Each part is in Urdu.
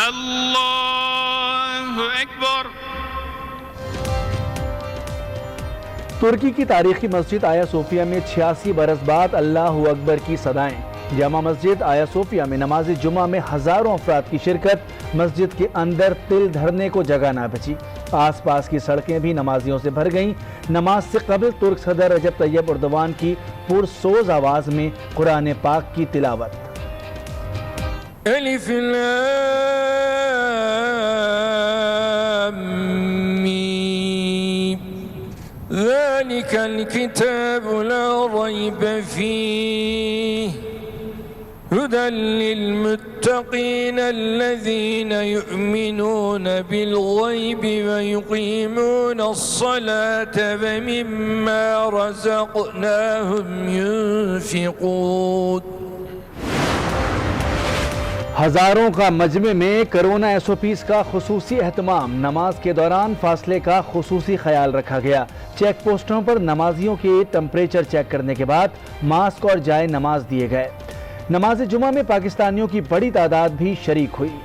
اللہ اکبر۔ ترکی کی تاریخی مسجد آیا صوفیہ میں 86 برس بعد اللہ اکبر کی صدائیں۔ جامع مسجد آیا صوفیہ میں نماز جمعہ میں ہزاروں افراد کی شرکت، مسجد کے اندر تل دھرنے کو جگہ نہ بچی، آس پاس کی سڑکیں بھی نمازیوں سے بھر گئیں۔ نماز سے قبل ترک صدر رجب طیب اردوان کی پرسوز آواز میں قرآن پاک کی تلاوت۔ الف لام میم ذلك الكتاب لا ريب فيه هدى للمتقين الذين يؤمنون بالغيب ويقيمون الصلاة ومما رزقناهم ينفقون۔ ہزاروں کا مجمع میں کرونا ایس او پیز کا خصوصی اہتمام، نماز کے دوران فاصلے کا خصوصی خیال رکھا گیا۔ چیک پوسٹوں پر نمازیوں کے ٹمپریچر چیک کرنے کے بعد ماسک اور جائے نماز دیے گئے۔ نماز جمعہ میں پاکستانیوں کی بڑی تعداد بھی شریک ہوئی۔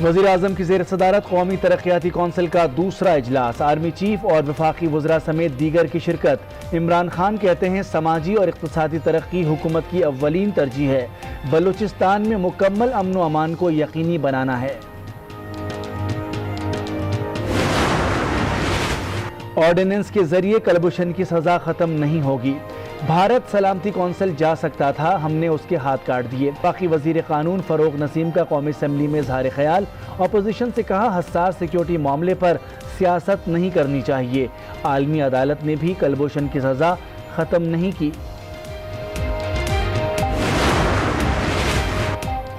وزیر اعظم کی زیر صدارت قومی ترقیاتی کونسل کا دوسرا اجلاس، آرمی چیف اور وفاقی وزراء سمیت دیگر کی شرکت۔ عمران خان کہتے ہیں سماجی اور اقتصادی ترقی حکومت کی اولین ترجیح ہے، بلوچستان میں مکمل امن و امان کو یقینی بنانا ہے۔ آرڈیننس کے ذریعے کلبھوشن کی سزا ختم نہیں ہوگی، بھارت سلامتی کونسل جا سکتا تھا، ہم نے اس کے ہاتھ کاٹ دیے۔ وفاقی وزیر قانون فروغ نسیم کا قومی اسمبلی میں اظہار خیال، اپوزیشن سے کہا حساس سیکیورٹی معاملے پر سیاست نہیں کرنی چاہیے، عالمی عدالت نے بھی کلبھوشن کی سزا ختم نہیں کی۔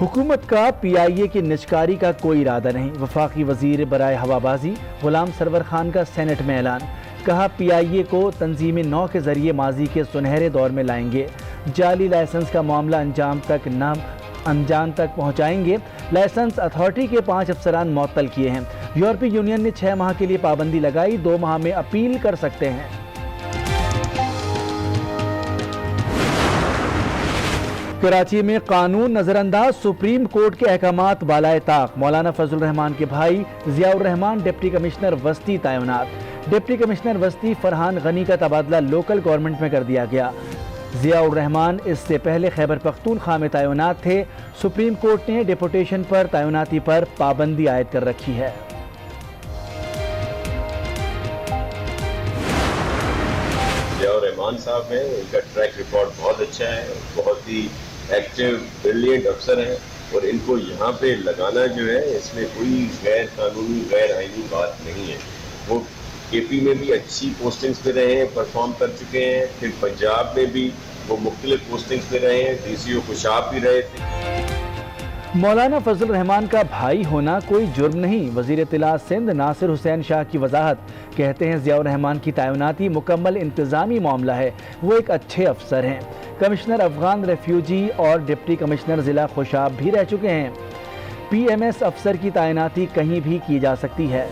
حکومت کا پی آئی اے کی نجکاری کا کوئی ارادہ نہیں، وفاقی وزیر برائے ہوابازی غلام سرور خان کا سینٹ میں اعلان، کہا پی آئی اے کو تنظیم نو کے ذریعے ماضی کے سنہرے دور میں لائیں گے، جعلی لائسنس کا معاملہ انجام تک پہنچائیں گے۔ لائسنس اتھارٹی کے 5 افسران معطل کیے ہیں، یورپی یونین نے 6 ماہ کے لیے پابندی لگائی، 2 ماہ میں اپیل کر سکتے ہیں۔ کراچی میں قانون نظر انداز، سپریم کورٹ کے احکامات بالائے طاق، مولانا فضل الرحمان کے بھائی ضیاء الرحمان ڈپٹی کمشنر وسطی تعینات، ڈپٹی کمشنر وسطی فرحان غنی کا تبادلہ لوکل گورنمنٹ میں کر دیا گیا۔ ضیاء الرحمان اس سے پہلے خیبر پختونخوا میں تعینات تھے، سپریم کورٹ نے ڈیپوٹیشن پر تعیناتی پر پابندی عائد کر رکھی ہے۔ ضیاء الرحمان صاحب ہیں، ان کا ٹریک ریکارڈ بہت اچھا ہے، بہت ہی ایکٹیو بریلینٹ افسر ہیں، اور ان کو یہاں پہ لگانا جو ہے اس میں کوئی غیر قانونی غیر آئینی بات نہیں ہے۔ وہ کے پی میں بھی اچھی پوسٹنگز پہ رہے ہیں، پرفارم کر چکے ہیں، پھر پنجاب میں بھی وہ مختلف پوسٹنگز پہ رہے ہیں، ڈی سی او خوشاب بھی رہے تھے۔ مولانا فضل الرحمان کا بھائی ہونا کوئی جرم نہیں، وزیر اطلاعات سندھ ناصر حسین شاہ کی وضاحت، کہتے ہیں ضیاء الرحمان کی تعیناتی مکمل انتظامی معاملہ ہے، وہ ایک اچھے افسر ہیں، کمشنر افغان ریفیوجی اور ڈپٹی کمشنر ضلع خوشاب بھی رہ چکے ہیں، پی ایم ایس افسر کی تعیناتی کہیں بھی کی جا سکتی ہے۔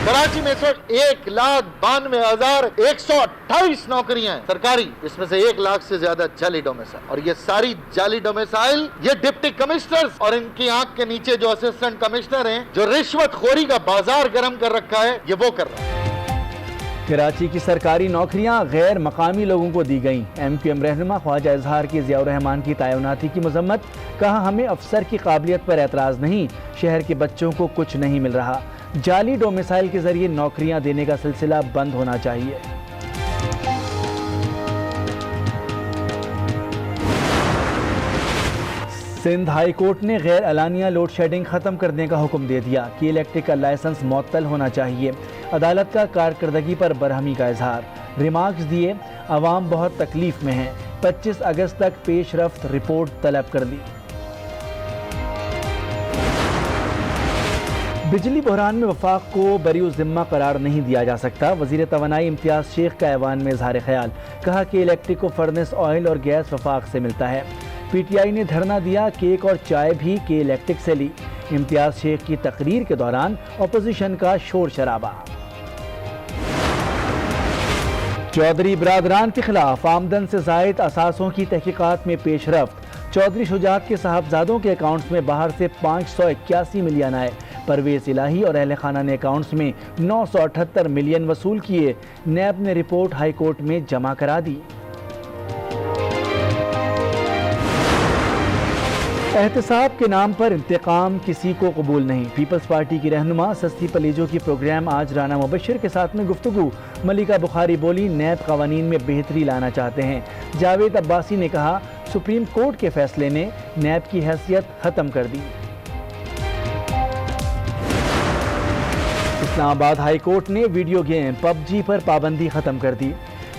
کراچی میں 1,92,128 نوکریاں ہیں سرکاری، اس میں سے 1 لاکھ سے زیادہ جعلی ڈومیسائل، اور یہ ساری جعلی ڈومیسائل یہ ڈپٹی کمشنرز اور ان کی آنکھ کے نیچے جو اسسٹنٹ کمشنر ہیں جو رشوت خوری کا بازار گرم کر رکھا ہے، یہ وہ کر رہا ہے۔ کراچی کی سرکاری نوکریاں غیر مقامی لوگوں کو دی گئیں، ایم کیو ایم رہنما خواجہ اظہار کی ضیاء الرحمان کی تعیناتی کی مذمت، کہا ہمیں افسر کی قابلیت پر اعتراض نہیں، شہر کے بچوں کو کچھ نہیں مل رہا، جعلی ڈومیسائل کے ذریعے نوکریاں دینے کا سلسلہ بند ہونا چاہیے۔ سندھ ہائی کورٹ نے غیر اعلانیہ لوڈ شیڈنگ ختم کرنے کا حکم دے دیا کہ الیکٹرک کا لائسنس معطل ہونا چاہیے، عدالت کا کارکردگی پر برہمی کا اظہار، ریمارکس دیے عوام بہت تکلیف میں ہیں، 25 اگست تک پیش رفت رپورٹ طلب کر دی۔ بجلی بحران میں وفاق کو بری الذمہ قرار نہیں دیا جا سکتا، وزیر توانائی امتیاز شیخ کا ایوان میں اظہار خیال، کہا کہ الیکٹرک کو فرنس آئل اور گیس وفاق سے ملتا ہے، پی ٹی آئی نے دھرنا دیا، کیک اور چائے بھی کے الیکٹرک سے لی، امتیاز شیخ کی تقریر کے دوران اپوزیشن کا شور شرابہ۔ چودھری برادران کے خلاف آمدن سے زائد اثاثوں کی تحقیقات میں پیش رفت۔ چودھری شجاعت کے صاحبزادوں کے اکاؤنٹس میں باہر سے 581 ملین آئے۔ پرویز الہی اور اہل خانہ نے اکاؤنٹس میں 978 ملین وصول کیے۔ نیب نے رپورٹ ہائی کورٹ میں جمع کرا دی۔ احتساب کے نام پر انتقام کسی کو قبول نہیں۔ پیپلز پارٹی کی رہنما سستی پلیجو کی پروگرام آج رانا مبشر کے ساتھ میں گفتگو۔ ملکہ بخاری بولی نیب قوانین میں بہتری لانا چاہتے ہیں۔ جاوید عباسی نے کہا سپریم کورٹ کے فیصلے نے نیب کی حیثیت ختم کر دی۔ اسلام آباد ہائی کورٹ نے ویڈیو گیم پب جی پر پابندی ختم کر دی۔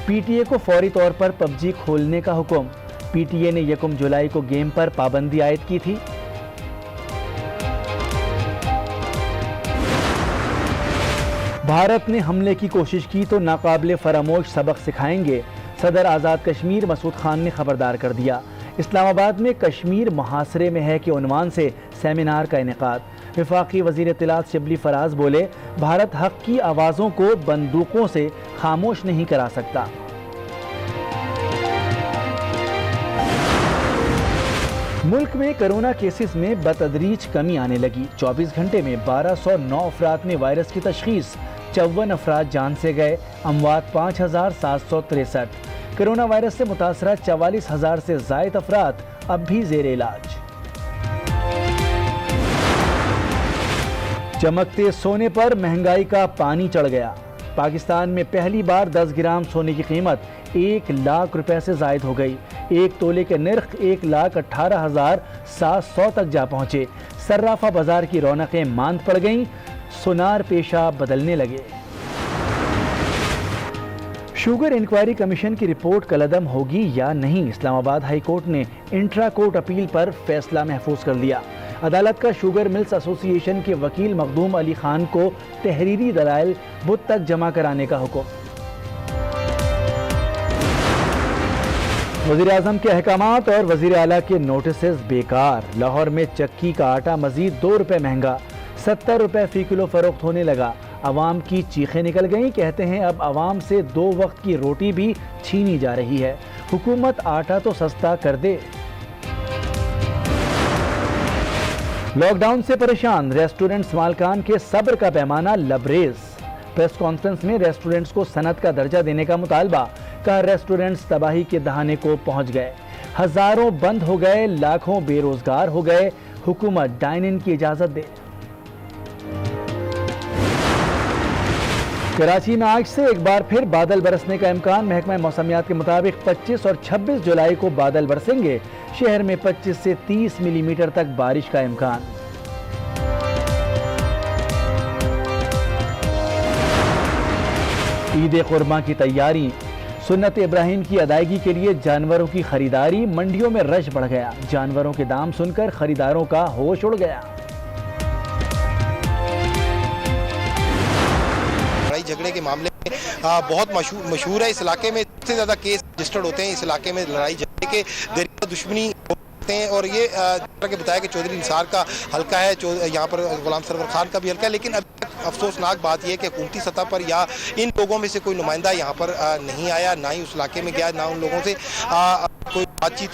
پی ٹی اے کو فوری طور پر پب جی کھولنے کا حکم۔ پی ٹی اے نے 1 جولائی کو گیم پر پابندی عائد کی تھی۔ بھارت نے حملے کی کوشش کی تو ناقابل فراموش سبق سکھائیں گے، صدر آزاد کشمیر مسعود خان نے خبردار کر دیا۔ اسلام آباد میں کشمیر محاصرے میں ہے کے عنوان سے سیمینار کا انعقاد۔ وفاقی وزیر اطلاعات شبلی فراز بولے بھارت حق کی آوازوں کو بندوقوں سے خاموش نہیں کرا سکتا۔ ملک میں کرونا کیسز میں بتدریج کمی آنے لگی۔ 24 گھنٹے میں 1209 افراد میں وائرس کی تشخیص، 54 افراد جان سے گئے، اموات 5763۔ کرونا وائرس سے متاثرہ 44,000 سے زائد افراد اب بھی زیر علاج۔ چمکتے سونے پر مہنگائی کا پانی چڑھ گیا۔ پاکستان میں پہلی بار 10 گرام سونے کی قیمت 1 لاکھ روپے سے زائد ہو گئی۔ 1 تولے کے نرخ 1,18,700 تک جا پہنچے۔ صرافہ بازار کی رونقیں ماند پڑ گئیں، سونار پیشہ بدلنے لگے۔ شوگر انکوائری کمیشن کی رپورٹ کالعدم ہوگی یا نہیں؟ اسلام آباد ہائی کورٹ نے انٹرا کورٹ اپیل پر فیصلہ محفوظ کر لیا۔ عدالت کا شوگر ملز ایسوسی ایشن کے وکیل مخدوم علی خان کو تحریری دلائل بدھ تک جمع کرانے کا حکم۔ وزیر اعظم کے احکامات اور وزیر اعلیٰ کے نوٹسز بیکار۔ لاہور میں چکی کا آٹا مزید 2 روپے مہنگا، 70 روپے فی کلو فروخت ہونے لگا۔ عوام کی چیخیں نکل گئیں، کہتے ہیں اب عوام سے 2 وقت کی روٹی بھی چھینی جا رہی ہے۔ حکومت آٹا تو سستا کر دے۔ لاک ڈاؤن سے پریشان ریسٹورنٹس مالکان کے صبر کا پیمانہ لبریز۔ پریس کانفرنس میں ریسٹورنٹس کو صنعت کا درجہ دینے کا مطالبہ، کہا ریسٹورنٹس تباہی کے دہانے کو پہنچ گئے، ہزاروں بند ہو گئے، لاکھوں بے روزگار ہو گئے، حکومت ڈائن ان کی اجازت دے۔ کراچی میں آج سے ایک بار پھر بادل برسنے کا امکان۔ محکمہ موسمیات کے مطابق 25 اور 26 جولائی کو بادل برسیں گے۔ شہر میں 25 سے 30 ملی میٹر تک بارش کا امکان۔ عید قرباں کی تیاری، سنت ابراہیم کی ادائیگی کے لیے جانوروں کی خریداری، منڈیوں میں رش بڑھ گیا۔ جانوروں کے دام سن کر خریداروں کا ہوش اڑ گیا۔ لڑائی جھگڑے کے معاملے میں بہت مشہور ہے۔ اس علاقے میں سب سے زیادہ کیس رجسٹرڈ ہوتے ہیں۔ اس علاقے میں لڑائی جھگڑے کے دریا دشمنی ہوتے ہیں، اور یہ جیسا کہ بتایا کہ چودھری نثار کا حلقہ ہے، یہاں پر غلام سرور خان کا بھی حلقہ ہے، لیکن ابھی تک افسوسناک بات یہ ہے کہ حکومتی سطح پر یا ان لوگوں میں سے کوئی نمائندہ یہاں پر نہیں آیا، نہ ہی اس علاقے میں گیا، نہ ان لوگوں سے کوئی بات چیت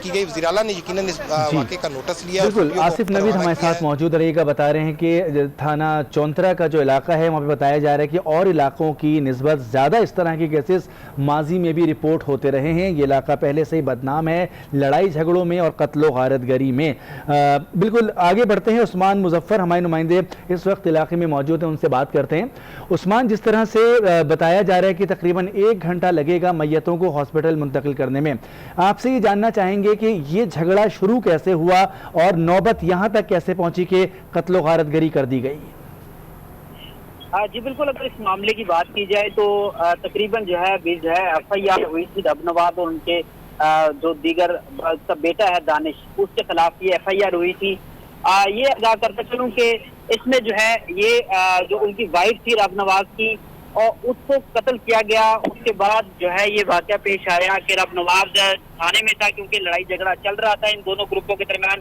کی گئی۔ وزیر اعلیٰ نے یقیناً اس واقعے کا نوٹس لیا۔ بالکل، آصف نوید ہمارے ساتھ موجود رہے گا، بتا رہے ہیں کہ تھانہ چونترا کا جو علاقہ ہے وہاں پہ بتایا جا رہا ہے کہ اور علاقوں کی نسبت زیادہ اس طرح کے کیسز ماضی میں بھی رپورٹ ہوتے رہے ہیں۔ یہ علاقہ پہلے سے ہی بدنام ہے لڑائی جھگڑوں میں اور قتل و غارت گری میں۔ بالکل آگے بڑھتے ہیں، عثمان مظفر ہمارے نمائندے اس وقت علاقے میں موجود ہیں، ان سے بات کرتے ہیں۔ عثمان، جس طرح سے بتایا جا رہا ہے کہ تقریباً 1 گھنٹہ لگے گا میتوں کو ہاسپٹل منتقل کرنے میں، آپ سے یہ جاننا چاہیں گے کہ یہ جھگڑا شروع کیسے ہوا اور نوبت یہاں تک کیسے پہنچی کہ قتل و غارت گری کر دی گئی؟ جی بالکل، اگر اس معاملے کی بات کی جائے تو تقریباً جو ہے ایف آئی آر ہوئی تھی رب نواز اور ان کے جو دیگر بیٹا ہے دانش، اس کے خلاف یہ ایف آئی آر ہوئی تھی۔ یہ ادا کرتا چلوں کہ اس میں جو ہے یہ جو ان کی وائف تھی رب نواز کی، اور اس کو قتل کیا گیا۔ اس کے بعد جو ہے یہ واقعہ پیش آیا کہ رب نواز تھانے میں تھا، کیونکہ لڑائی جھگڑا چل رہا تھا ان دونوں گروپوں کے درمیان۔